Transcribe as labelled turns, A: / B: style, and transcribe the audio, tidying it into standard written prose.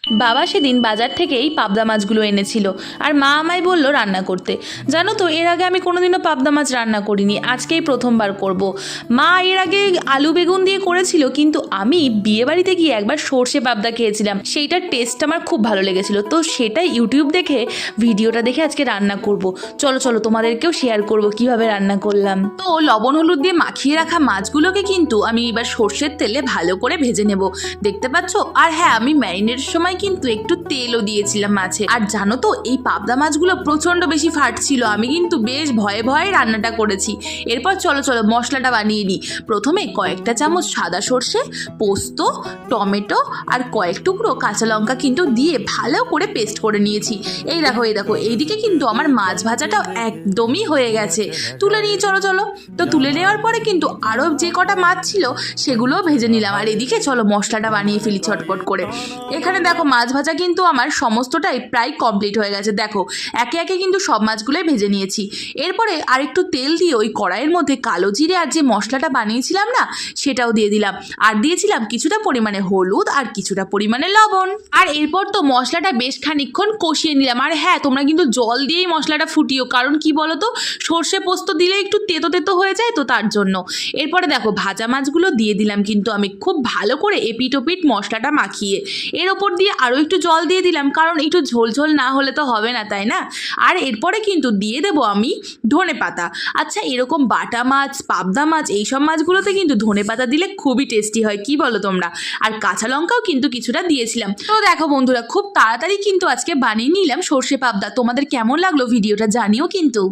A: বাবা সেদিন বাজার থেকে এই পাবদা মাছগুলো এনেছিল আর মা আমায় বলল রান্না করতে। জানো তো, এর আগে আমি কোনোদিনও পাবদা মাছ রান্না করিনি, আজকেই প্রথমবার করব। মা এর আগে আলু বেগুন দিয়ে করেছিল, কিন্তু আমি বিয়েবাড়িতে গিয়ে একবার সর্ষে পাবদা খেয়েছিলাম, সেইটার টেস্ট আমার খুব ভালো লেগেছিল। তো সেটাই ইউটিউব দেখে ভিডিওটা দেখে আজকে রান্না করব। চলো চলো তোমাদেরকেও শেয়ার করব কিভাবে রান্না করলাম। তো লবণ হলুদ দিয়ে মাখিয়ে রাখা মাছগুলোকে কিন্তু আমি এবার সর্ষের তেলে ভালো করে ভেজে নেব, দেখতে পাচ্ছ। আর হ্যাঁ, আমি ম্যারিনেটের সময় কিন্তু একটু তেলও দিয়েছিলাম মাছে। আর জানো তো, এই পাবদা মাছগুলো প্রচন্ড বেশি ফাটছিল, আমি কিন্তু বেশ ভয়ে ভয়ে রান্নাটা করেছি। এরপর চলো চলো মশলাটা বানিয়ে নিই। প্রথমে কয়েকটা চামচ সাদা সর্ষে, পোস্ত, টমেটো আর কয়েক টুকরো কাঁচা লঙ্কা কিন্তু দিয়ে ভালো করে পেস্ট করে নিয়েছি। এই দেখো এইদিকে কিন্তু আমার মাছ ভাজাটাও একদমই হয়ে গেছে। তুলে নিয়ে চলো চলো। তো তুলে নেওয়ার পরে কিন্তু আরও যে কটা মাছ ছিল সেগুলোও ভেজে নিলাম। আর এদিকে চলো মশলাটা বানিয়ে ফেলি চটপট করে। এখানে দেখো মাছ ভাজা কিন্তু আমার সমস্তটাই প্রায় কমপ্লিট হয়ে গেছে। দেখো একে একে কিন্তু সব মাছগুলোই ভেজে নিয়েছি। এরপরে আরেকটু তেল দিয়ে ওই কড়াইয়ের মধ্যে কালো জিরে আর যে মশলাটা বানিয়েছিলাম না, সেটাও দিয়ে দিলাম। আর দিয়েছিলাম কিছুটা পরিমাণে হলুদ আর কিছুটা পরিমাণে লবণ। আর এরপর তো মশলাটা বেশ খানিকক্ষণ কষিয়ে নিলাম। আর হ্যাঁ, তোমরা কিন্তু জল দিয়েই মশলাটা ফুটিও, কারণ কি বলো তো, সর্ষে পোস্ত দিলে একটু তেতো তেতো হয়ে যায়, তো তার জন্য। এরপরে দেখো ভাজা মাছগুলো দিয়ে দিলাম কিন্তু আমি খুব ভালো করে এপিট ওপিট মশলাটা মাখিয়ে। এর ওপর দিয়ে আরও একটু জল দিয়ে দিলাম, কারণ একটু ঝোল ঝোল না হলে তো হবে না, তাই না। আর এরপরে কিন্তু দিয়ে দেবো আমি ধনে পাতা। আচ্ছা, এরকম বাটা মাছ, পাবদা মাছ, এইসব মাছগুলোতে কিন্তু ধনে পাতা দিলে খুবই টেস্টি হয়, কি বলো তোমরা। আর কাঁচা লঙ্কাও কিন্তু কিছুটা দিয়েছিলাম। তো দেখো বন্ধুরা, খুব তাড়াতাড়ি কিন্তু আজকে বানিয়ে নিলাম সর্ষে পাবদা। তোমাদের কেমন লাগলো ভিডিওটা জানিও কিন্তু।